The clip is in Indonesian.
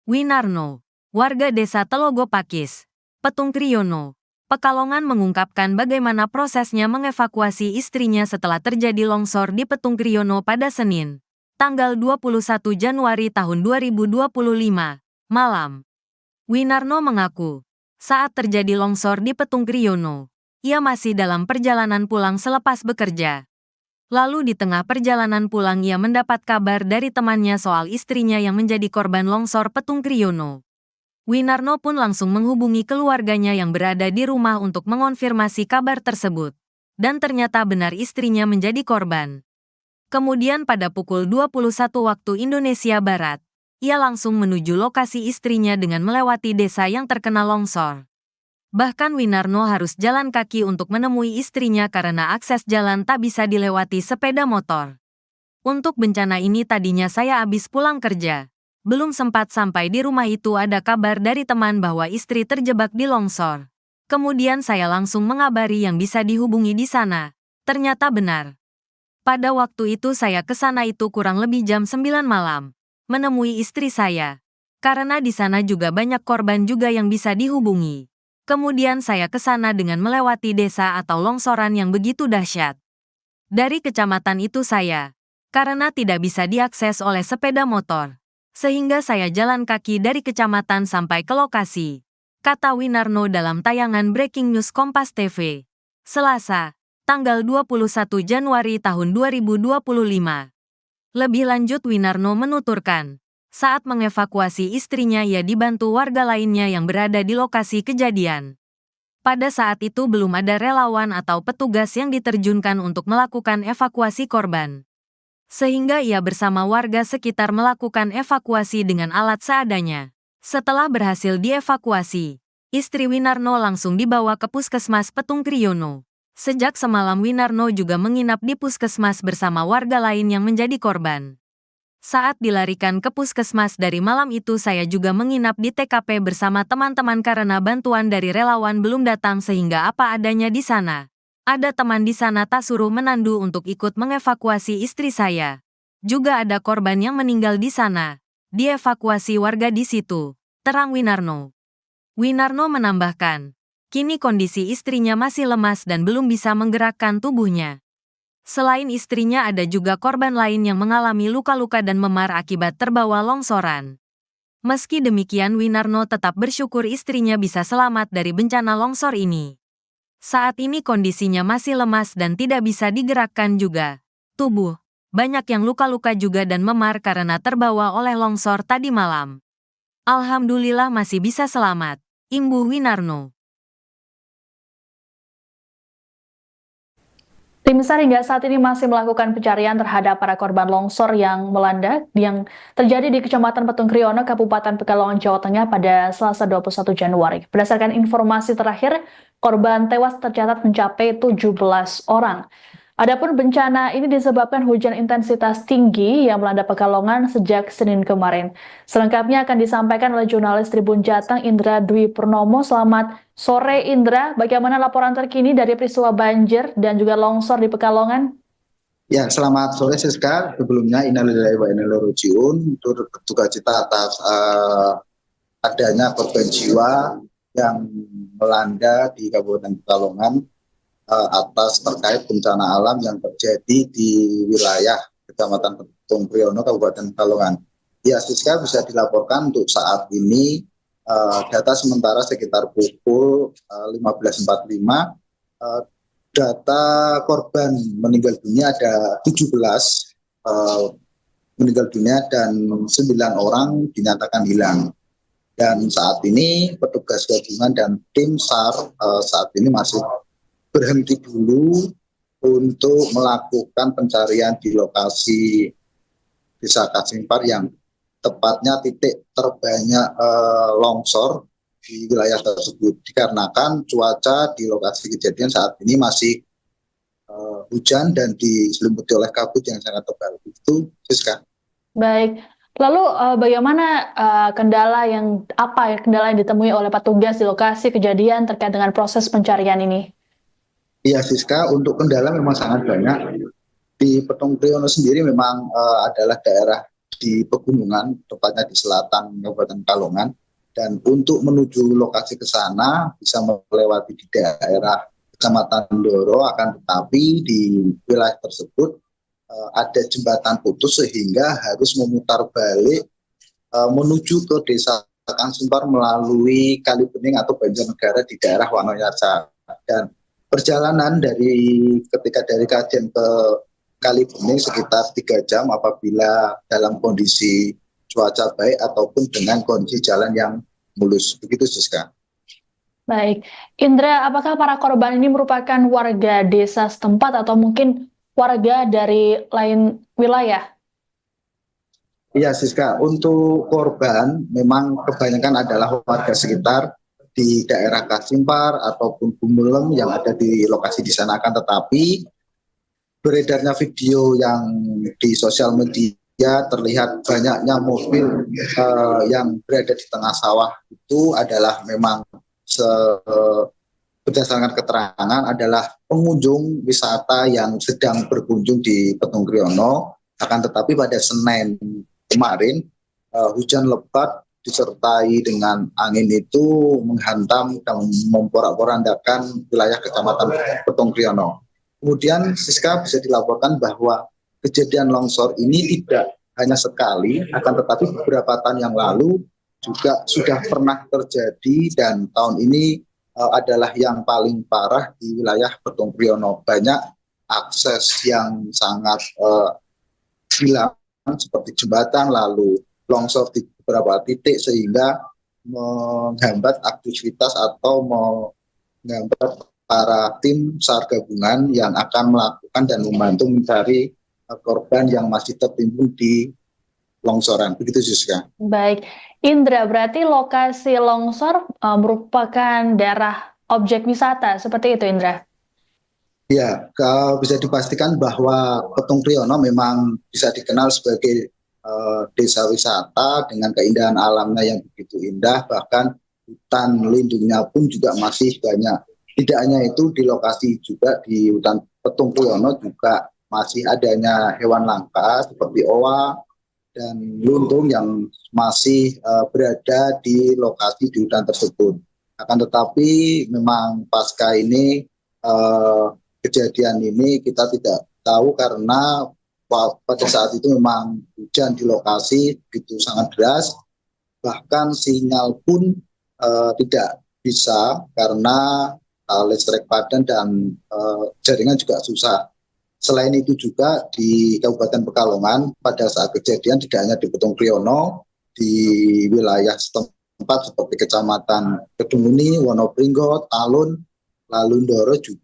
Winarno, warga desa Telogo Pakis, Petung Kriyono, Pekalongan mengungkapkan bagaimana prosesnya mengevakuasi istrinya setelah terjadi longsor di Petung Kriyono pada Senin, tanggal 21 Januari tahun 2025, malam. Winarno mengaku, saat terjadi longsor di Petung Kriyono, ia masih dalam perjalanan pulang selepas bekerja. Lalu di tengah perjalanan pulang ia mendapat kabar dari temannya soal istrinya yang menjadi korban longsor Petung Kriyono. Winarno pun langsung menghubungi keluarganya yang berada di rumah untuk mengonfirmasi kabar tersebut. Dan ternyata benar istrinya menjadi korban. Kemudian pada pukul 21 waktu Indonesia Barat, ia langsung menuju lokasi istrinya dengan melewati desa yang terkena longsor. Bahkan Winarno harus jalan kaki untuk menemui istrinya karena akses jalan tak bisa dilewati sepeda motor. Untuk bencana ini tadinya saya habis pulang kerja. Belum sempat sampai di rumah itu ada kabar dari teman bahwa istri terjebak di longsor. Kemudian saya langsung mengabari yang bisa dihubungi di sana. Ternyata benar. Pada waktu itu saya ke sana itu kurang lebih jam 9 malam. Menemui istri saya. Karena di sana juga banyak korban juga yang bisa dihubungi. Kemudian saya ke sana dengan melewati desa atau longsoran yang begitu dahsyat. Dari kecamatan itu saya, karena tidak bisa diakses oleh sepeda motor, sehingga saya jalan kaki dari kecamatan sampai ke lokasi, kata Winarno dalam tayangan Breaking News Kompas TV. Selasa, tanggal 21 Januari tahun 2025. Lebih lanjut Winarno menuturkan, saat mengevakuasi istrinya ia dibantu warga lainnya yang berada di lokasi kejadian. Pada saat itu belum ada relawan atau petugas yang diterjunkan untuk melakukan evakuasi korban. Sehingga ia bersama warga sekitar melakukan evakuasi dengan alat seadanya. Setelah berhasil dievakuasi, istri Winarno langsung dibawa ke Puskesmas Petung Kriyono. Sejak semalam Winarno juga menginap di puskesmas bersama warga lain yang menjadi korban. Saat dilarikan ke puskesmas dari malam itu saya juga menginap di TKP bersama teman-teman karena bantuan dari relawan belum datang sehingga apa adanya di sana. Ada teman di sana tak suruh menandu untuk ikut mengevakuasi istri saya. Juga ada korban yang meninggal di sana. Dievakuasi warga di situ, terang Winarno. Winarno menambahkan, kini kondisi istrinya masih lemas dan belum bisa menggerakkan tubuhnya. Selain istrinya ada juga korban lain yang mengalami luka-luka dan memar akibat terbawa longsoran. Meski demikian Winarno tetap bersyukur istrinya bisa selamat dari bencana longsor ini. Saat ini kondisinya masih lemas dan tidak bisa digerakkan juga. Tubuh, banyak yang luka-luka juga dan memar karena terbawa oleh longsor tadi malam. Alhamdulillah masih bisa selamat, imbuh Winarno. Tim SAR hingga saat ini masih melakukan pencarian terhadap para korban longsor yang melanda yang terjadi di Kecamatan Petung Kriyono, Kabupaten Pekalongan, Jawa Tengah pada Selasa 21 Januari. Berdasarkan informasi terakhir, korban tewas tercatat mencapai 17 orang. Adapun bencana ini disebabkan hujan intensitas tinggi yang melanda Pekalongan sejak Senin kemarin. Selengkapnya akan disampaikan oleh jurnalis Tribun Jateng Indra Dwi Purnomo. Selamat sore Indra, bagaimana laporan terkini dari peristiwa banjir dan juga longsor di Pekalongan? Ya, selamat sore Siska. Sebelumnya innalillahi wa inna ilaihi raji'un, turut berduka cita atas adanya korban jiwa yang melanda di Kabupaten Pekalongan atas terkait bencana alam yang terjadi di wilayah Kecamatan Petung Kriyono, Kabupaten Pekalongan. Ya, Siska, bisa dilaporkan untuk saat ini data sementara sekitar pukul 15.45, data korban meninggal dunia ada 17 meninggal dunia dan 9 orang dinyatakan hilang. Dan saat ini petugas gabungan dan tim SAR saat ini masih berhenti dulu untuk melakukan pencarian di lokasi Desa Kasimpar yang tepatnya titik terbanyak longsor di wilayah tersebut, dikarenakan cuaca di lokasi kejadian saat ini masih hujan dan diselimuti oleh kabut yang sangat tebal. Itu, Siska. Baik, lalu bagaimana kendala yang ditemui oleh petugas di lokasi kejadian terkait dengan proses pencarian ini? Iya, Siska, untuk kendala memang sangat banyak. Di Petung Kriyono sendiri memang adalah daerah di pegunungan, tepatnya di selatan Kabupaten Pekalongan. Dan untuk menuju lokasi ke sana bisa melewati di daerah Kecamatan Ndoro, akan tetapi di wilayah tersebut ada jembatan putus sehingga harus memutar balik menuju ke desa Kangsumpar melalui Kali Bening atau Banjarnegara di daerah Wanoyarsa. Dan perjalanan ketika dari Kajen ke Kali Bening sekitar 3 jam apabila dalam kondisi cuaca baik ataupun dengan kondisi jalan yang mulus. Begitu, Siska. Baik, Indra, apakah para korban ini merupakan warga desa setempat atau mungkin warga dari lain wilayah? Iya, Siska. Untuk korban memang kebanyakan adalah warga sekitar di daerah Kasimpar ataupun Bumulem yang ada di lokasi di sana. Akan tetapi beredarnya video yang di sosial media terlihat banyaknya mobil yang berada di tengah sawah itu adalah memang berdasarkan keterangan adalah pengunjung wisata yang sedang berkunjung di Petung Kriono. Akan tetapi pada Senin kemarin hujan lebat disertai dengan angin itu menghantam dan memporak-porandakan wilayah Kecamatan Petung Kriono. Kemudian Siska bisa dilaporkan bahwa kejadian longsor ini tidak hanya sekali, akan tetapi beberapa tahun yang lalu juga sudah pernah terjadi, dan tahun ini adalah yang paling parah di wilayah Petung Kriono. Banyak akses yang sangat hilang seperti jembatan, lalu longsor di beberapa titik sehingga menghambat aktivitas atau menghambat para tim SAR gabungan yang akan melakukan dan membantu mencari korban yang masih tertimbun di longsoran. Begitu, Siska. Baik, Indra, berarti lokasi longsor merupakan daerah objek wisata, seperti itu, Indra? Ya, bisa dipastikan bahwa Petung Kriono memang bisa dikenal sebagai desa wisata dengan keindahan alamnya yang begitu indah, bahkan hutan lindungnya pun juga masih banyak. Tidak hanya itu, di lokasi juga di hutan Petung Kriono juga masih adanya hewan langka seperti owa dan luntung yang masih berada di lokasi di hutan tersebut. Akan tetapi memang pasca ini kejadian ini kita tidak tahu karena pada saat itu memang hujan di lokasi begitu sangat deras, bahkan sinyal pun tidak bisa karena listrik padam dan jaringan juga susah. Selain itu juga di Kabupaten Pekalongan pada saat kejadian tidak hanya di Petung Kriono, di wilayah setempat seperti Kecamatan Kedunguni, Wonopringgo, Talun, lalu Ndoro juga